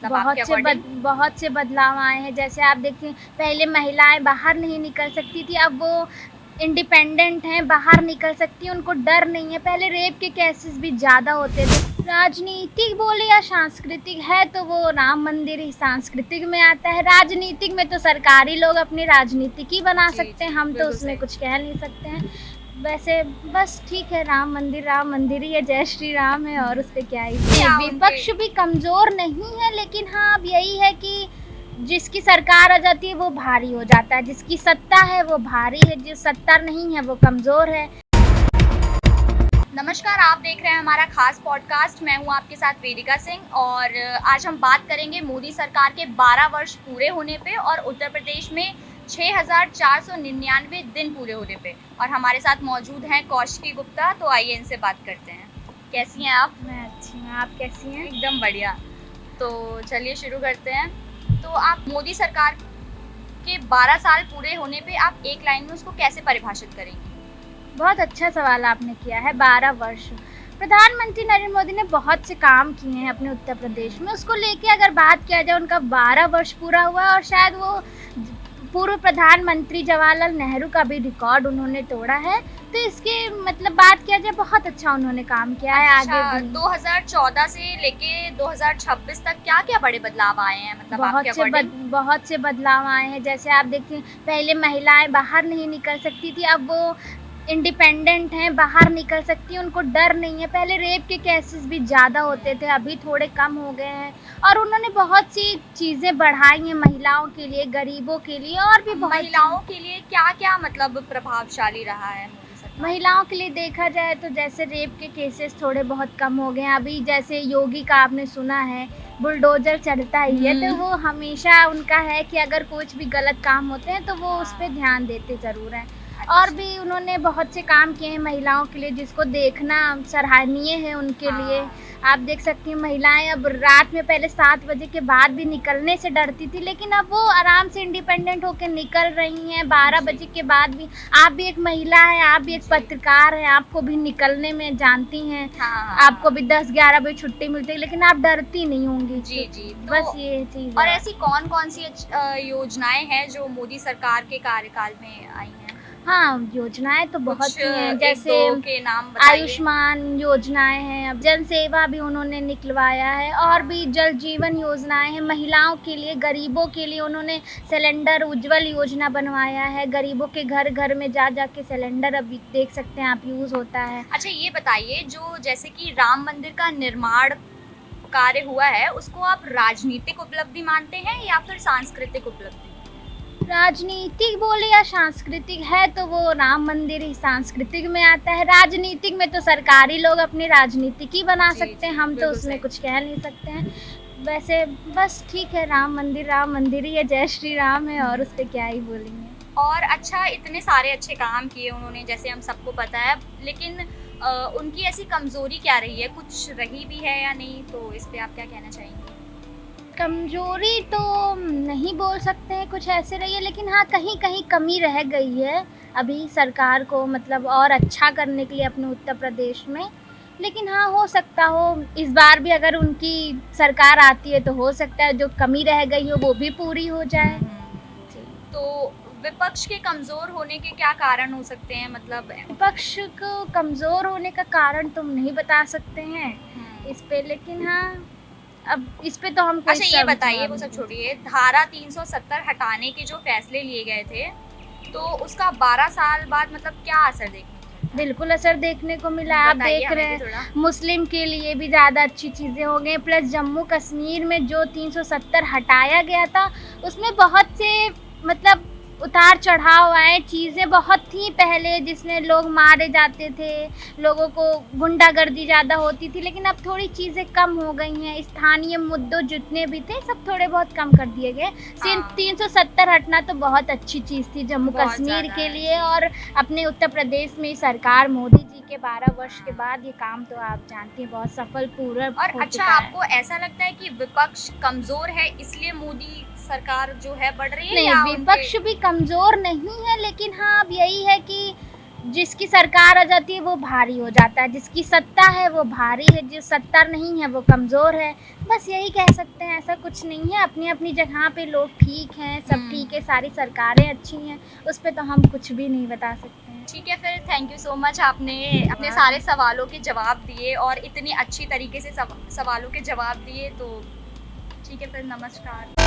मतलब आपके अकॉर्डिंग? बहुत से बदलाव आए हैं। जैसे आप देखते हैं पहले महिलाएं बाहर नहीं निकल सकती थी, अब वो इंडिपेंडेंट हैं, बाहर निकल सकती हैं, उनको डर नहीं है। पहले रेप के केसेस भी ज़्यादा होते थे। राजनीतिक बोले या सांस्कृतिक है तो वो राम मंदिर ही सांस्कृतिक में आता है। राजनीतिक में तो सरकारी लोग अपनी राजनीतिक ही बना जी, सकते हैं, जी, हम तो बिल्कुल उसमें सही। कुछ कह नहीं सकते हैं। वैसे बस ठीक है, राम मंदिर ही है, जय श्री राम है और उस पे क्या ही। नहीं, क्या उनके विपक्ष भी कमज़ोर नहीं है, लेकिन हाँ, अब यही है कि जिसकी सरकार आ जाती है वो भारी हो जाता है, जिसकी सत्ता है वो भारी है, जो सत्ता नहीं है वो कमज़ोर है। नमस्कार, आप देख रहे हैं हमारा खास पॉडकास्ट। मैं हूं आपके साथ वेदिका सिंह और आज हम बात करेंगे मोदी सरकार के 12 वर्ष पूरे होने पे और उत्तर प्रदेश में 6,499 दिन पूरे होने पे। और हमारे साथ मौजूद हैं कौशिकी गुप्ता, तो आइए इनसे बात करते हैं। कैसी हैं आप? मैं अच्छी हूँ, आप कैसी हैं? एकदम बढ़िया। तो चलिए शुरू करते हैं। तो आप मोदी सरकार के 12 साल पूरे होने पे आप एक लाइन में उसको कैसे परिभाषित करेंगी? बहुत अच्छा सवाल आपने किया है। 12 वर्ष प्रधानमंत्री नरेंद्र मोदी ने बहुत से काम किए हैं अपने उत्तर प्रदेश में, उसको लेके अगर बात किया जाए, उनका 12 वर्ष पूरा हुआ और शायद वो पूर्व प्रधानमंत्री जवाहरलाल नेहरू का भी रिकॉर्ड उन्होंने तोड़ा है। तो इसके मतलब बात किया जाए, बहुत अच्छा उन्होंने काम किया है। अच्छा, आगे भी 2014 से लेके 2026 तक क्या-क्या बड़े बदलाव आए हैं मतलब आपके अकॉर्डिंग? बहुत से बदलाव आए हैं। जैसे आप देखते हैं पहले महिलाएं बाहर नहीं निकल सकती थी, अब वो इंडिपेंडेंट हैं, बाहर निकल सकती हैं, उनको डर नहीं है। पहले रेप के केसेस भी ज़्यादा होते थे, अभी थोड़े कम हो गए हैं। और उन्होंने बहुत सी चीज़ें बढ़ाई हैं महिलाओं के लिए, गरीबों के लिए और भी बहुत महिलाओं के लिए क्या-क्या मतलब प्रभावशाली रहा है मोदी सरकार? महिलाओं के लिए देखा जाए तो जैसे रेप के केसेस थोड़े बहुत कम हो गए हैं। अभी जैसे योगी का आपने सुना है, बुलडोज़र चलता ही है, तो वो हमेशा उनका है कि अगर कुछ भी गलत काम होते हैं तो वो उस पे ध्यान देते ज़रूर हैं। और अच्छा। भी उन्होंने बहुत से काम किए हैं महिलाओं के लिए, जिसको देखना सराहनीय है उनके लिए। हाँ। आप देख सकती हैं महिलाएं अब रात में पहले 7 बजे के बाद भी निकलने से डरती थी, लेकिन अब वो आराम से इंडिपेंडेंट होकर निकल रही हैं 12 जी। बजे के बाद भी। आप भी एक महिला हैं, आप भी एक जी। पत्रकार हैं, आपको भी निकलने में जानती हैं, हाँ, आपको हाँ। भी 10-11 बजे छुट्टी मिलती है, लेकिन आप डरती नहीं होंगी। जी, जी। तो बस ये चीज़ और है। ऐसी कौन-कौन सी योजनाएँ हैं जो मोदी सरकार के कार्यकाल में आई हैं? हाँ, योजनाएँ तो बहुत कुछ सी हैं, 1-2 जैसे के नाम बताइए। आयुष्मान योजनाएँ हैं, अब जन सेवा भी उन्होंने निकलवाया है और भी जल जीवन योजनाएँ हैं। महिलाओं के लिए, गरीबों के लिए उन्होंने सिलेंडर उज्ज्वल योजना बनवाया है। गरीबों के घर-घर में जा के सिलेंडर अभी देख सकते हैं आप, यूज़ होता है। अच्छा, ये बताइए जो जैसे कि राम मंदिर का निर्माण कार्य हुआ है, उसको आप राजनीतिक उपलब्धि मानते हैं या फिर सांस्कृतिक उपलब्धि? राजनीतिक बोले या सांस्कृतिक है तो वो राम मंदिर ही सांस्कृतिक में आता है। राजनीतिक में तो सरकारी लोग अपनी राजनीतिक ही बना जी, सकते हैं, जी, हम तो बिल्कुल उसमें सही। कुछ कह नहीं सकते हैं। वैसे बस ठीक है, राम मंदिर ही है, जय श्री राम है और उस पे क्या ही बोलेंगे। और अच्छा, इतने सारे अच्छे काम किए उन्होंने जैसे हम सबको पता है, लेकिन उनकी ऐसी कमज़ोरी क्या रही है? कुछ रही भी है या नहीं? तो इस पे आप क्या कहना चाहेंगी? कमज़ोरी तो नहीं बोल सकते हैं कुछ ऐसे रही है, लेकिन हाँ, कहीं-कहीं कमी रह गई है अभी सरकार को, मतलब और अच्छा करने के लिए अपने उत्तर प्रदेश में। लेकिन हाँ, हो सकता हो इस बार भी अगर उनकी सरकार आती है तो हो सकता है जो कमी रह गई हो वो भी पूरी हो जाए। जी। तो विपक्ष के कमज़ोर होने के क्या कारण हो सकते हैं मतलब? विपक्ष को कमज़ोर होने का कारण तो हम नहीं बता सकते हैं हुँ। इस पे, लेकिन हाँ, अब इस पे तो हम कोई अच्छा, ये सब बताइए, जवाब वो नहीं सब दे सकते। छोड़िए, धारा 370 हटाने के जो फैसले लिए गए थे, तो उसका 12 साल बाद मतलब क्या असर देखने को मिलता है? बिल्कुल असर देखने को मिला। आप बताइए देख रहे हमें भी हैं थोड़ा। मुस्लिम के लिए भी ज़्यादा अच्छी चीज़ें हो गई, प्लस जम्मू कश्मीर में जो 370 हटाया गया था, उसमें बहुत से मतलब उतार-चढ़ाव आए, चीज़ें बहुत थी पहले जिसमें लोग मारे जाते थे, लोगों को गुंडागर्दी ज़्यादा होती थी, लेकिन अब थोड़ी चीज़ें कम हो गई हैं। स्थानीय मुद्दों जितने भी थे सब थोड़े बहुत कम कर दिए गए। सिर्फ हाँ, 370 हटना तो बहुत अच्छी चीज़ थी जम्मू बहुत कश्मीर ज़्यादा के है, लिए। जी। और अपने उत्तर प्रदेश में सरकार मोदी जी के 12 वर्ष के बाद ये काम तो आप जानती हैं बहुत सफल पूरा और हो अच्छा, चुका है। आपको ऐसा लगता है कि विपक्ष कमज़ोर है इसलिए मोदी सरकार जो है बढ़ रही है नहीं, या उनके? विपक्ष भी कमज़ोर नहीं है, लेकिन हाँ, अब यही है कि जिसकी सरकार आ जाती है वो भारी हो जाता है, जिसकी सत्ता है वो भारी है, जो सत्ता नहीं है वो कमज़ोर है। बस यही कह सकते हैं, ऐसा कुछ नहीं है। अपनी-अपनी जगह पे लोग ठीक हैं, सब ठीक है, सारी सरकारें अच्छी हैं, उस पे तो हम कुछ भी नहीं बता सकते हैं। ठीक है, फिर थैंक यू सो मच, आपने अपने सारे सवालों के जवाब दिए और इतनी अच्छी तरीके से सवालों के जवाब दिए, तो ठीक है फिर, नमस्कार।